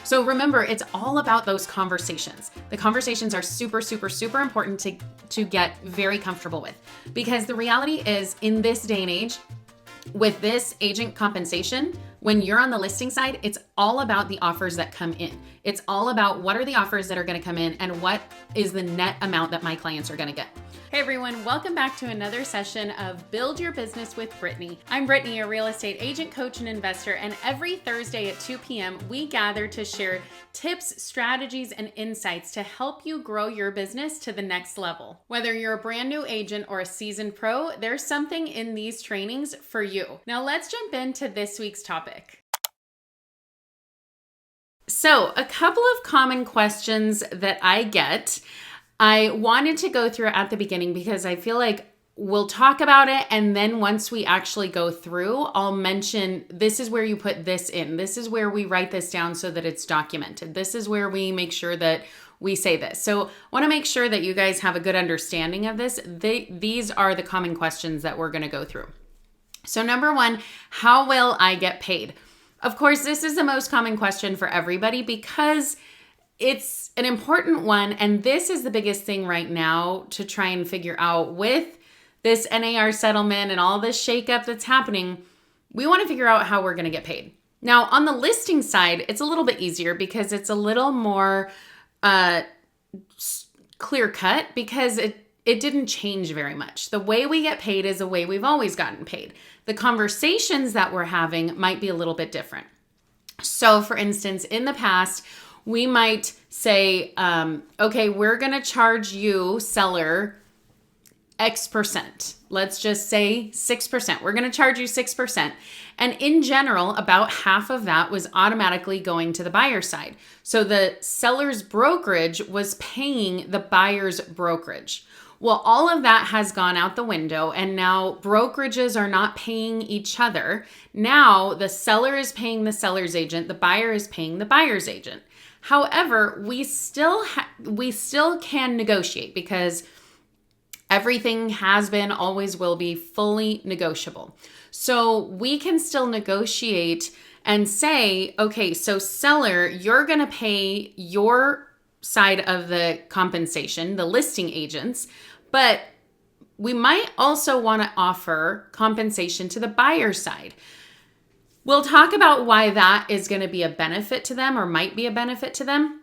So remember, it's all about those conversations. The conversations are super, super, super important to get very comfortable with, because the reality is, in this day and age, with this agent compensation, when you're on the listing side, it's all about the offers that come in. It's all about what are the offers that are going to come in and what is the net amount that my clients are going to get. Hey everyone, welcome back to another session of Build Your Business with Brittany. I'm Brittany, a real estate agent, coach, and investor, and every Thursday at 2 p.m. we gather to share tips, strategies, and insights to help you grow your business to the next level. Whether you're a brand new agent or a seasoned pro, there's something in these trainings for you. Now let's jump into this week's topic. So, a couple of common questions that I get, I wanted to go through at the beginning because I feel like we'll talk about it, and then once we actually go through, I'll mention this is where you put this in. This is where we write this down so that it's documented. This is where we make sure that we say this. So I want to make sure that you guys have a good understanding of this. These are the common questions that we're going to go through. So number one, how will I get paid? Of course, this is the most common question for everybody because it's an important one, and this is the biggest thing right now to try and figure out with this NAR settlement and all this shakeup that's happening. We want to figure out how we're going to get paid. Now, on the listing side, it's a little bit easier because it's a little more clear cut because it didn't change very much. The way we get paid is the way we've always gotten paid. The conversations that we're having might be a little bit different. So, for instance, in the past, we might say, okay, we're going to charge you, seller, X percent. Let's just say 6%. We're going to charge you 6%. And in general, about half of that was automatically going to the buyer side. So the seller's brokerage was paying the buyer's brokerage. Well, all of that has gone out the window, and now brokerages are not paying each other. Now the seller is paying the seller's agent, the buyer is paying the buyer's agent. However, we still can negotiate because everything has been, always will be fully negotiable. So we can still negotiate and say, okay, so seller, you're going to pay your side of the compensation, the listing agents, but we might also want to offer compensation to the buyer side. We'll talk about why that is going to be a benefit to them or might be a benefit to them.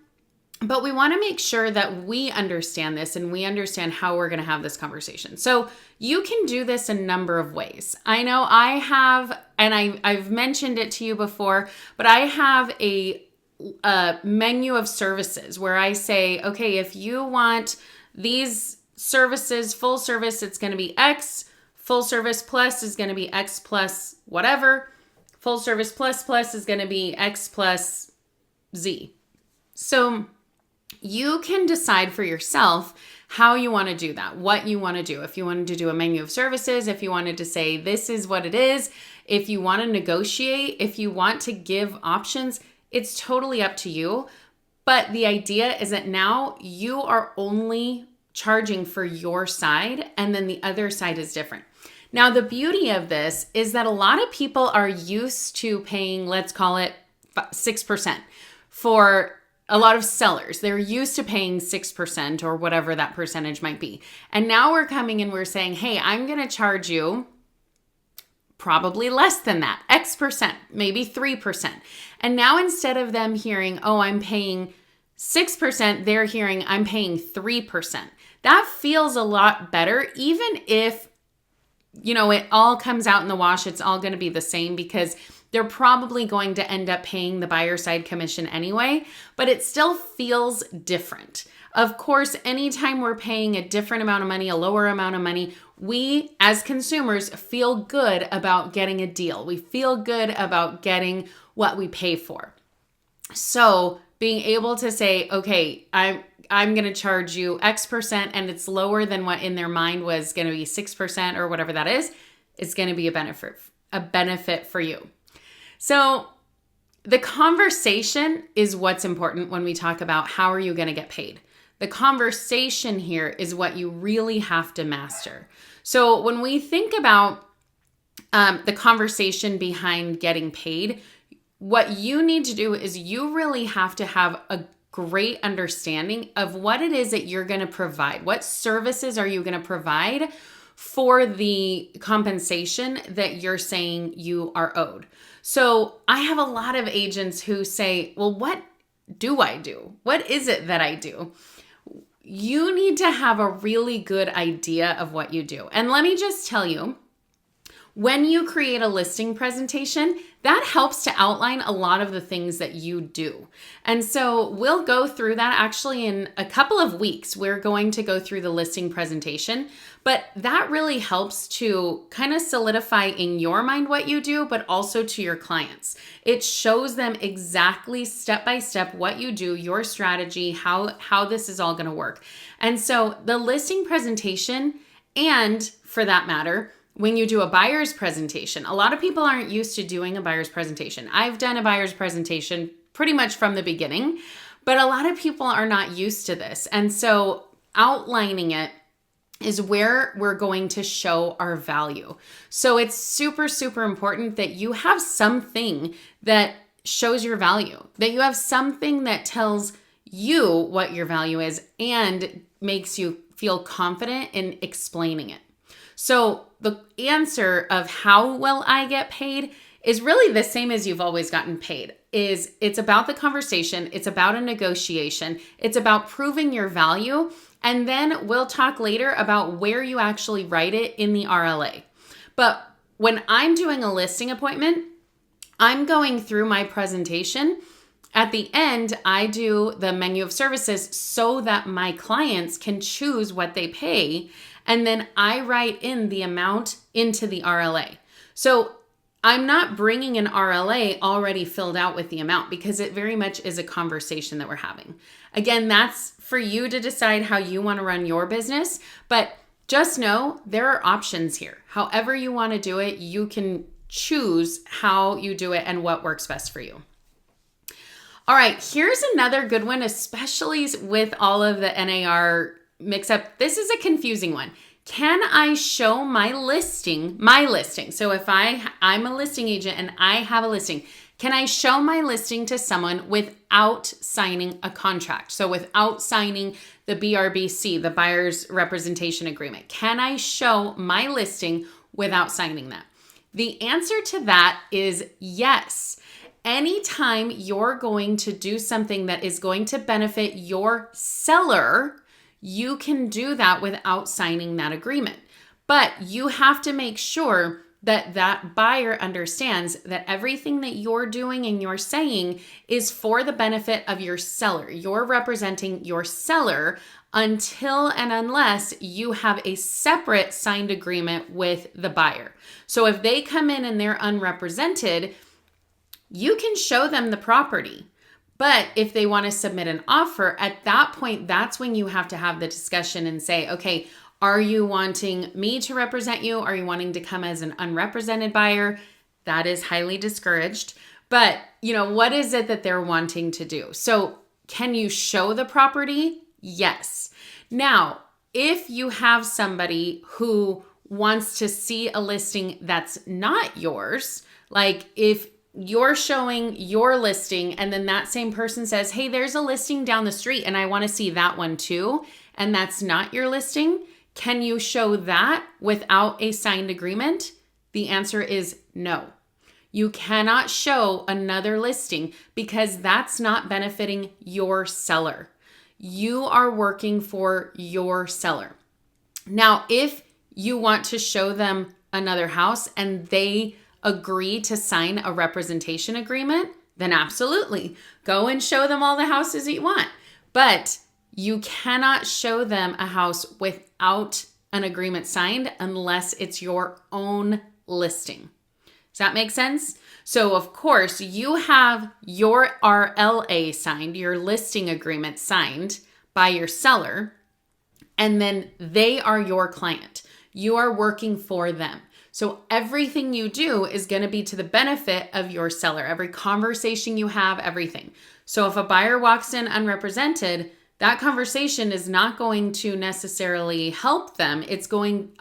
But we want to make sure that we understand this and we understand how we're going to have this conversation. So you can do this a number of ways. I know I have, and I've mentioned it to you before, but I have a menu of services where I say, okay, if you want these services, full service, it's going to be X. Full service plus is going to be X plus whatever. Full service plus is going to be X plus Z. So you can decide for yourself how you want to do that, what you want to do. If you wanted to do a menu of services, if you wanted to say this is what it is, if you want to negotiate, if you want to give options, it's totally up to you. But the idea is that now you are only charging for your side, and then the other side is different. Now, the beauty of this is that a lot of people are used to paying, let's call it 6% for a lot of sellers. They're used to paying 6% or whatever that percentage might be. And now we're coming and we're saying, hey, I'm going to charge you probably less than that, X percent, maybe 3%. And now instead of them hearing, oh, I'm paying 6%, they're hearing I'm paying 3%. That feels a lot better, even if it all comes out in the wash, it's all going to be the same because they're probably going to end up paying the buyer side commission anyway, but it still feels different. Of course, anytime we're paying a different amount of money, a lower amount of money, we as consumers feel good about getting a deal. We feel good about getting what we pay for. So being able to say, okay, I'm going to charge you X percent and it's lower than what in their mind was going to be 6% or whatever that is, it's going to be a benefit for you. So the conversation is what's important when we talk about how are you going to get paid. The conversation here is what you really have to master. So when we think about the conversation behind getting paid, what you need to do is you really have to have a great understanding of what it is that you're going to provide. What services are you going to provide for the compensation that you're saying you are owed? So I have a lot of agents who say, well, what do I do? What is it that I do? You need to have a really good idea of what you do. And let me just tell you, when you create a listing presentation, that helps to outline a lot of the things that you do. And so we'll go through that actually in a couple of weeks. We're going to go through the listing presentation, but that really helps to kind of solidify in your mind what you do, but also to your clients. It shows them exactly step by step what you do, your strategy, how this is all going to work. And so the listing presentation, and for that matter, when you do a buyer's presentation, a lot of people aren't used to doing a buyer's presentation. I've done a buyer's presentation pretty much from the beginning, but a lot of people are not used to this. And so outlining it is where we're going to show our value. So it's super, super important that you have something that shows your value, that you have something that tells you what your value is and makes you feel confident in explaining it. So the answer of how will I get paid is really the same as you've always gotten paid. It's about the conversation, it's about a negotiation, it's about proving your value, and then we'll talk later about where you actually write it in the RLA. But when I'm doing a listing appointment, I'm going through my presentation. At the end, I do the menu of services so that my clients can choose what they pay. And then I write in the amount into the RLA. So I'm not bringing an RLA already filled out with the amount because it very much is a conversation that we're having. Again, that's for you to decide how you want to run your business, but just know there are options here. However you want to do it, you can choose how you do it and what works best for you. All right, here's another good one, especially with all of the NAR mix up. This is a confusing one. Can I show my listing? So if I'm a listing agent and I have a listing, can I show my listing to someone without signing a contract? So without signing the BRBC, the Buyer's Representation Agreement. Can I show my listing without signing that? The answer to that is yes. Anytime you're going to do something that is going to benefit your seller, you can do that without signing that agreement. But you have to make sure that that buyer understands that everything that you're doing and you're saying is for the benefit of your seller. You're representing your seller until and unless you have a separate signed agreement with the buyer. So if they come in and they're unrepresented, you can show them the property. But if they want to submit an offer, at that point, that's when you have to have the discussion and say, okay, are you wanting me to represent you? Are you wanting to come as an unrepresented buyer? That is highly discouraged. But, what is it that they're wanting to do? So can you show the property? Yes. Now, if you have somebody who wants to see a listing that's not yours, like if you're showing your listing and then that same person says, hey, there's a listing down the street and I want to see that one too, and that's not your listing, can you show that without a signed agreement? The answer is no. You cannot show another listing because that's not benefiting your seller. You are working for your seller. Now, if you want to show them another house and they agree to sign a representation agreement, then absolutely go and show them all the houses that you want. But you cannot show them a house without an agreement signed unless it's your own listing. Does that make sense? So of course you have your RLA signed, your listing agreement signed by your seller, and then they are your client. You are working for them. So everything you do is going to be to the benefit of your seller. Every conversation you have, everything. So if a buyer walks in unrepresented, that conversation is not going to necessarily help them.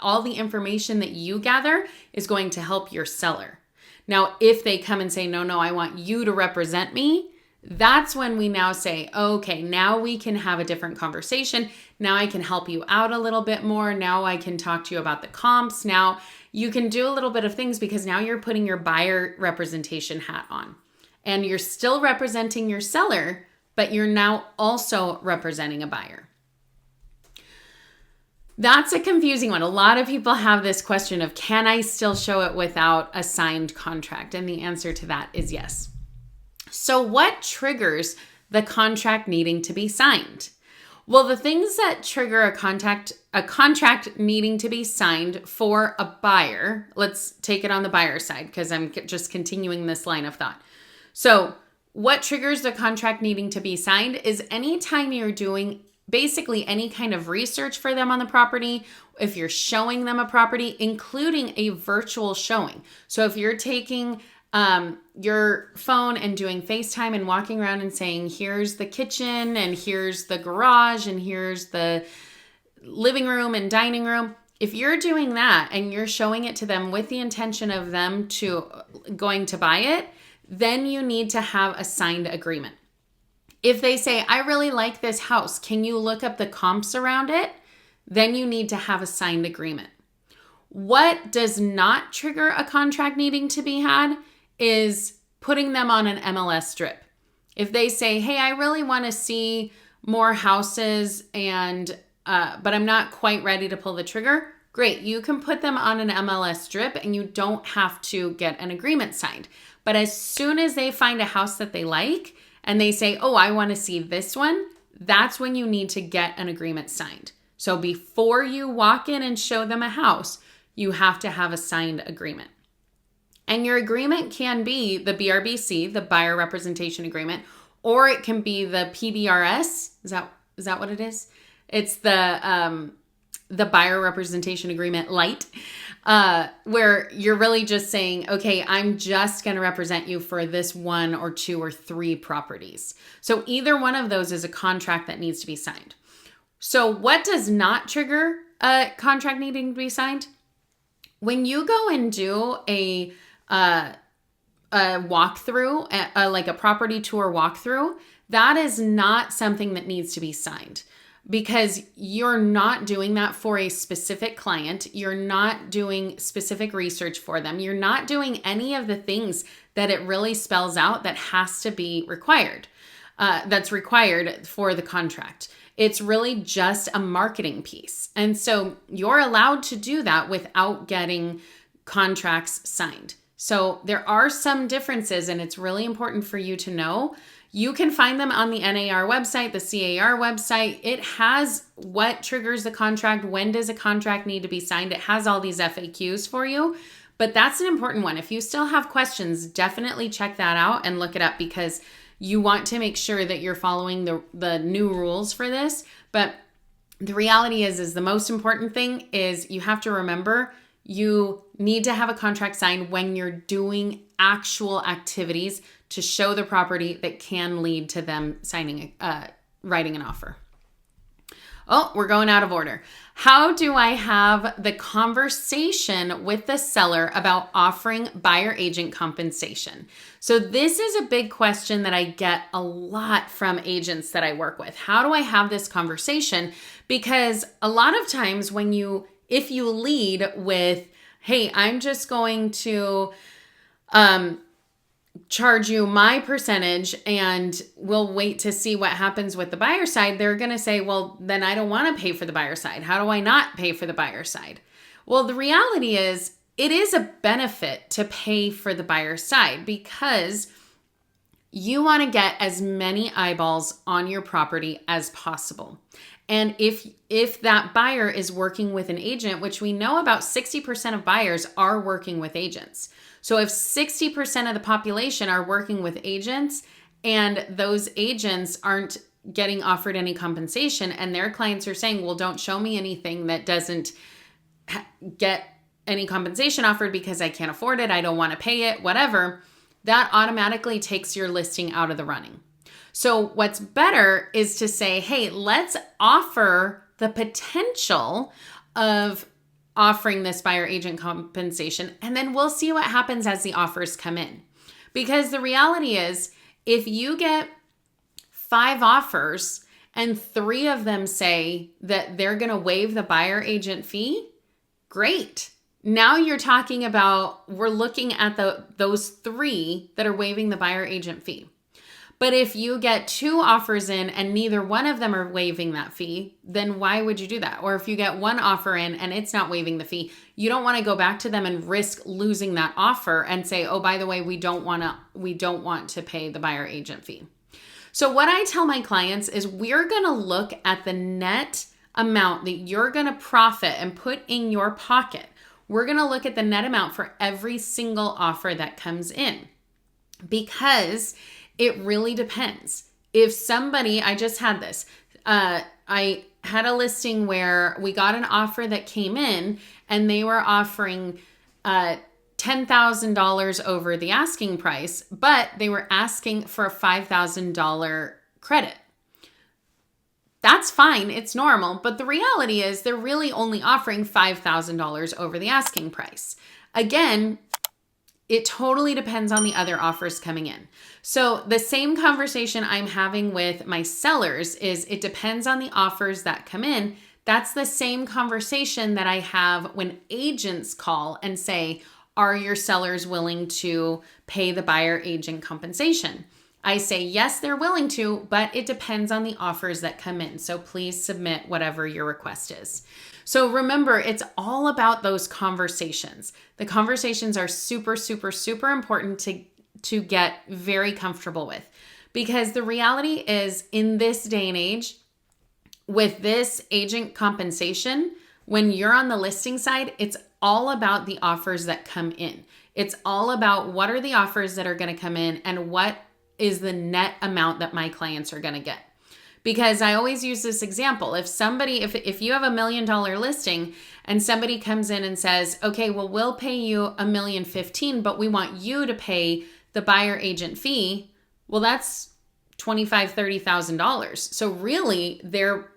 All the information that you gather is going to help your seller. Now, if they come and say, no, I want you to represent me, that's when we now say, okay, now we can have a different conversation. Now I can help you out a little bit more. Now I can talk to you about the comps. Now you can do a little bit of things because now you're putting your buyer representation hat on and you're still representing your seller, but you're now also representing a buyer. That's a confusing one. A lot of people have this question of, can I still show it without a signed contract? And the answer to that is yes. So what triggers the contract needing to be signed? Well, the things that trigger a contract needing to be signed for a buyer, let's take it on the buyer side because I'm just continuing this line of thought. So what triggers the contract needing to be signed is anytime you're doing basically any kind of research for them on the property, if you're showing them a property, including a virtual showing. So if you're taking your phone and doing FaceTime and walking around and saying, here's the kitchen and here's the garage and here's the living room and dining room. If you're doing that and you're showing it to them with the intention of them going to buy it, then you need to have a signed agreement. If they say, I really like this house, can you look up the comps around it? Then you need to have a signed agreement. What does not trigger a contract needing to be had is putting them on an MLS strip. If they say, hey, I really want to see more houses and but I'm not quite ready to pull the trigger, great. You can put them on an MLS strip and you don't have to get an agreement signed. But as soon as they find a house that they like and they say, oh, I want to see this one, that's when you need to get an agreement signed. So before you walk in and show them a house, you have to have a signed agreement. And your agreement can be the BRBC, the Buyer Representation Agreement, or it can be the PBRS. Is that what it is? It's the Buyer Representation Agreement Light, where you're really just saying, okay, I'm just going to represent you for this 1 or 2 or 3 properties. So either one of those is a contract that needs to be signed. So what does not trigger a contract needing to be signed? When you go and do a walkthrough, like a property tour walkthrough, that is not something that needs to be signed because you're not doing that for a specific client. You're not doing specific research for them. You're not doing any of the things that it really spells out that has to be required, that's required for the contract. It's really just a marketing piece. And so you're allowed to do that without getting contracts signed. So there are some differences, and it's really important for you to know. You can find them on the NAR website, the CAR website. It has what triggers the contract, when does a contract need to be signed. It has all these FAQs for you, but that's an important one. If you still have questions, definitely check that out and look it up because you want to make sure that you're following the new rules for this. But the reality is the most important thing is you have to remember you need to have a contract signed when you're doing actual activities to show the property that can lead to them writing an offer. Oh, we're going out of order. How do I have the conversation with the seller about offering buyer agent compensation? So this is a big question that I get a lot from agents that I work with. How do I have this conversation? Because a lot of times if you lead with, hey, I'm just going to charge you my percentage and we'll wait to see what happens with the buyer side, they're going to say, well, then I don't want to pay for the buyer side. How do I not pay for the buyer side? Well, the reality is it is a benefit to pay for the buyer side because you want to get as many eyeballs on your property as possible. And if that buyer is working with an agent, which we know about 60% of buyers are working with agents. So if 60% of the population are working with agents and those agents aren't getting offered any compensation and their clients are saying, well, don't show me anything that doesn't get any compensation offered because I can't afford it, I don't want to pay it, whatever, that automatically takes your listing out of the running. So what's better is to say, hey, let's offer the potential of offering this buyer agent compensation, and then we'll see what happens as the offers come in. Because the reality is, if you get 5 offers and 3 of them say that they're going to waive the buyer agent fee, great. Now you're talking about, we're looking at those 3 that are waiving the buyer agent fee. But if you get 2 offers in and neither one of them are waiving that fee, then why would you do that? Or if you get 1 offer in and it's not waiving the fee, you don't want to go back to them and risk losing that offer and say, oh, by the way, we don't want to pay the buyer agent fee. So what I tell my clients is, we're going to look at the net amount that you're going to profit and put in your pocket. We're going to look at the net amount for every single offer that comes in, because it really depends. If somebody, I just had this, I had a listing where we got an offer that came in and they were offering $10,000 over the asking price, but they were asking for a $5,000 credit. That's fine. It's normal. But the reality is they're really only offering $5,000 over the asking price. Again, it totally depends on the other offers coming in. So the same conversation I'm having with my sellers is, it depends on the offers that come in. That's the same conversation that I have when agents call and say, are your sellers willing to pay the buyer agent compensation? I say, yes, they're willing to, but it depends on the offers that come in. So please submit whatever your request is. So remember, it's all about those conversations. The conversations are super, super, super important to get very comfortable with, because the reality is, in this day and age, with this agent compensation, when you're on the listing side, it's all about the offers that come in. It's all about what are the offers that are going to come in and what is the net amount that my clients are going to get. Because I always use this example. If you have $1 million listing and somebody comes in and says, okay, well, we'll pay you $1,015,000, but we want you to pay the buyer agent fee. Well, that's $25,000, $30,000. So really their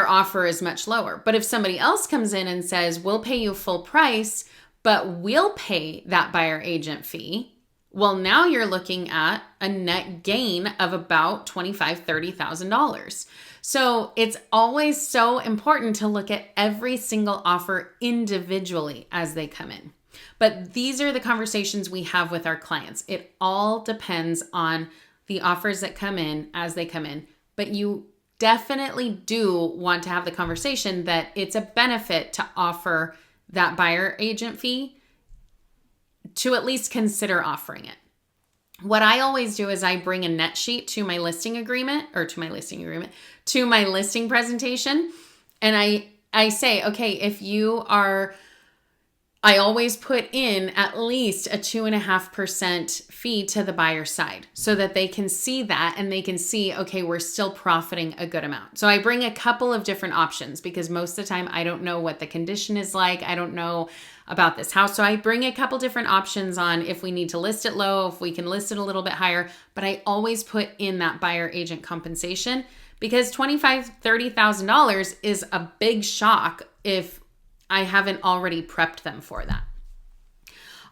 offer is much lower. But if somebody else comes in and says, we'll pay you full price, but we'll pay that buyer agent fee, well, now you're looking at a net gain of about $25,000, $30,000. So it's always so important to look at every single offer individually as they come in. But these are the conversations we have with our clients. It all depends on the offers that come in as they come in. But you definitely do want to have the conversation that it's a benefit to offer that buyer agent fee, to at least consider offering it. What I always do is I bring a net sheet to my listing presentation. And I say, okay, I always put in at least a 2.5% fee to the buyer side so that they can see that and they can see, okay, we're still profiting a good amount. So I bring a couple of different options, because most of the time I don't know what the condition is like. I don't know about this house. So I bring a couple different options on if we need to list it low, if we can list it a little bit higher, but I always put in that buyer agent compensation, because $25,000, $30,000 is a big shock if I haven't already prepped them for that.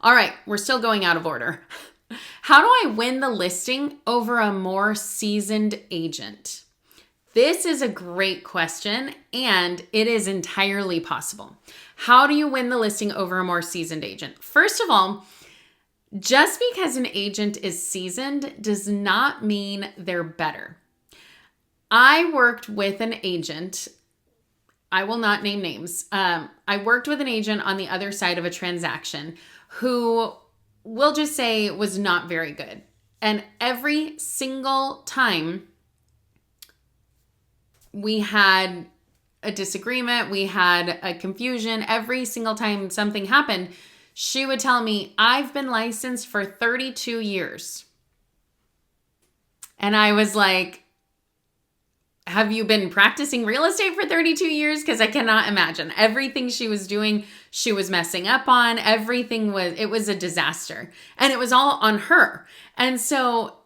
All right, we're still going out of order. How do I win the listing over a more seasoned agent? This is a great question, and it is entirely possible. How do you win the listing over a more seasoned agent? First of all, just because an agent is seasoned does not mean they're better. I worked with an agent. I will not name names. I worked with an agent on the other side of a transaction who, we'll just say, was not very good. And every single time we had a disagreement, we had a confusion, every single time something happened, she would tell me, I've been licensed for 32 years. And I was like, have you been practicing real estate for 32 years? Because I cannot imagine. Everything she was doing, she was messing up on. It was a disaster. And it was all on her. And so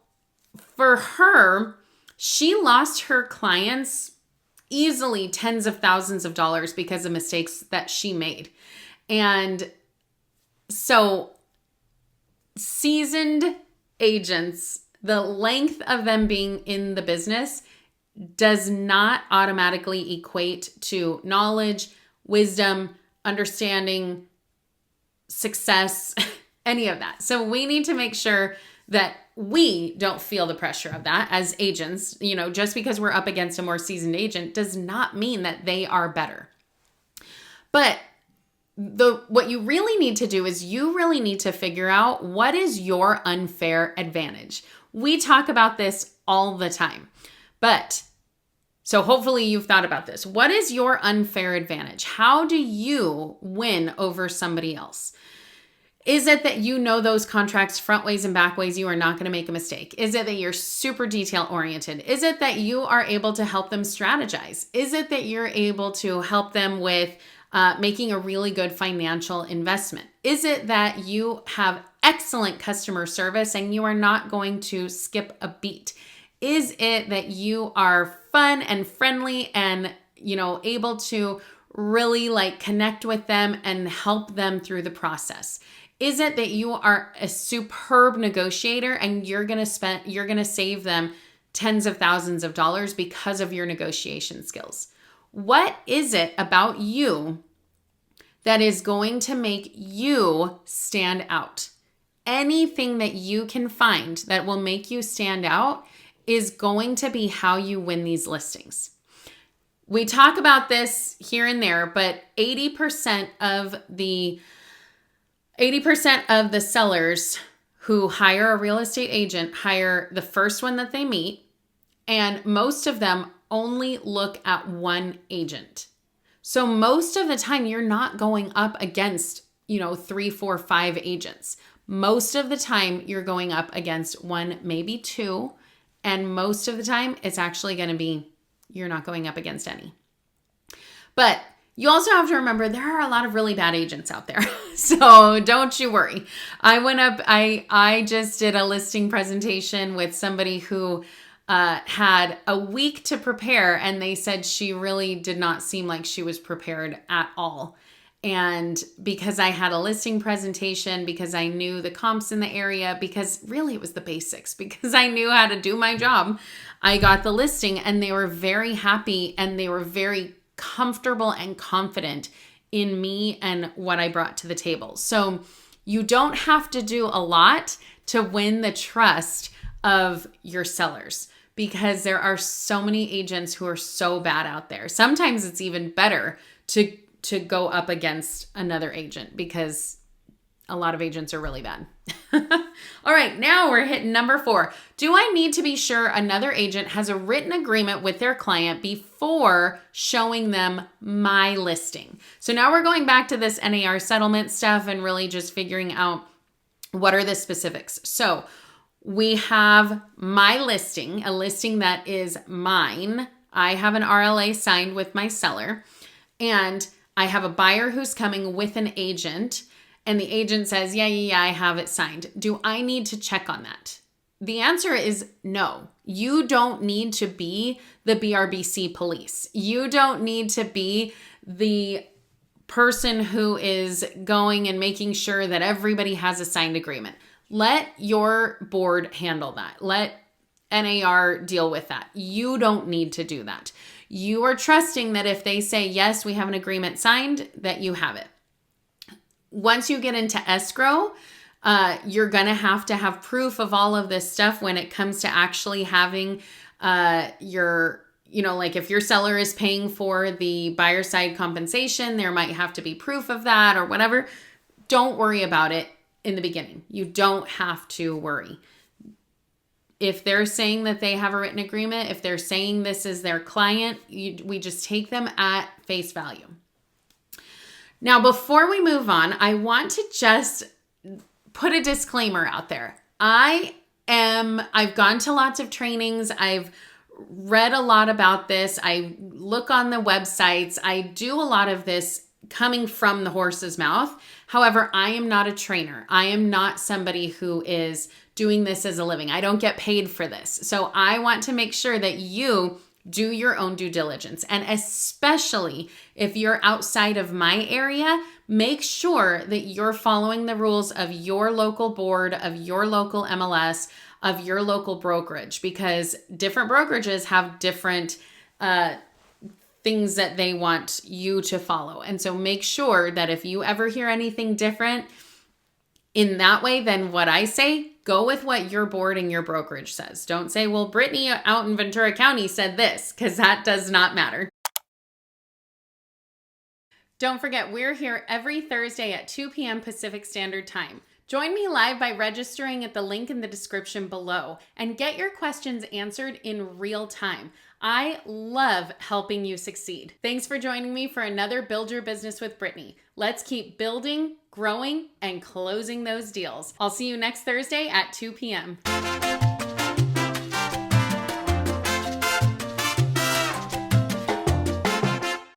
for her, she lost her clients easily tens of thousands of dollars because of mistakes that she made. And so seasoned agents, the length of them being in the business does not automatically equate to knowledge, wisdom, understanding, success, any of that. So we need to make sure that we don't feel the pressure of that as agents. You know, just because we're up against a more seasoned agent does not mean that they are better. But what you really need to do is you really need to figure out what is your unfair advantage. We talk about this all the time, but so hopefully you've thought about this. What is your unfair advantage? How do you win over somebody else? Is it that you know those contracts front ways and back ways, you are not going to make a mistake? Is it that you're super detail oriented? Is it that you are able to help them strategize? Is it that you're able to help them with making a really good financial investment? Is it that you have excellent customer service and you are not going to skip a beat? Is it that you are fun and friendly and, you know, able to really like connect with them and help them through the process? Is it that you are a superb negotiator and you're going to save them tens of thousands of dollars because of your negotiation skills? What is it about you that is going to make you stand out? Anything that you can find that will make you stand out is going to be how you win these listings. We talk about this here and there, but 80% of the sellers who hire a real estate agent hire the first one that they meet, and most of them only look at one agent. So most of the time you're not going up against, 3, 4, 5 agents. Most of the time you're going up against one, maybe two, and most of the time it's actually going to be you're not going up against any. But you also have to remember there are a lot of really bad agents out there. So don't you worry. I just did a listing presentation with somebody who had a week to prepare, and they said she really did not seem like she was prepared at all. And because I had a listing presentation, because I knew the comps in the area, because really it was the basics, because I knew how to do my job, I got the listing and they were very happy and they were very comfortable and confident in me and what I brought to the table. So you don't have to do a lot to win the trust of your sellers, because there are so many agents who are so bad out there. Sometimes it's even better to go up against another agent because a lot of agents are really bad. All right, now we're hitting number 4. Do I need to be sure another agent has a written agreement with their client before showing them my listing? So now we're going back to this NAR settlement stuff and really just figuring out what are the specifics. So we have my listing, a listing that is mine. I have an RLA signed with my seller, and I have a buyer who's coming with an agent, and the agent says, yeah, I have it signed. Do I need to check on that? The answer is no. You don't need to be the BRBC police. You don't need to be the person who is going and making sure that everybody has a signed agreement. Let your board handle that. Let NAR deal with that. You don't need to do that. You are trusting that if they say, yes, we have an agreement signed, that you have it. Once you get into escrow, you're going to have proof of all of this stuff when it comes to actually having your, like if your seller is paying for the buyer side compensation, there might have to be proof of that or whatever. Don't worry about it in the beginning. You don't have to worry. If they're saying that they have a written agreement, if they're saying this is their client, we just take them at face value. Now, before we move on, I want to just put a disclaimer out there. I've gone to lots of trainings. I've read a lot about this. I look on the websites. I do a lot of this coming from the horse's mouth. However, I am not a trainer. I am not somebody who is doing this as a living. I don't get paid for this. So I want to make sure that you do your own due diligence. And especially if you're outside of my area, make sure that you're following the rules of your local board, of your local MLS, of your local brokerage, because different brokerages have different things that they want you to follow. And so make sure that if you ever hear anything different in that way than what I say, go with what your board and your brokerage says. Don't say, well, Brittany out in Ventura County said this, because that does not matter. Don't forget, we're here every Thursday at 2 p.m. Pacific Standard Time. Join me live by registering at the link in the description below and get your questions answered in real time. I love helping you succeed. Thanks for joining me for another Build Your Business with Brittany. Let's keep building, growing, and closing those deals. I'll see you next Thursday at 2 p.m.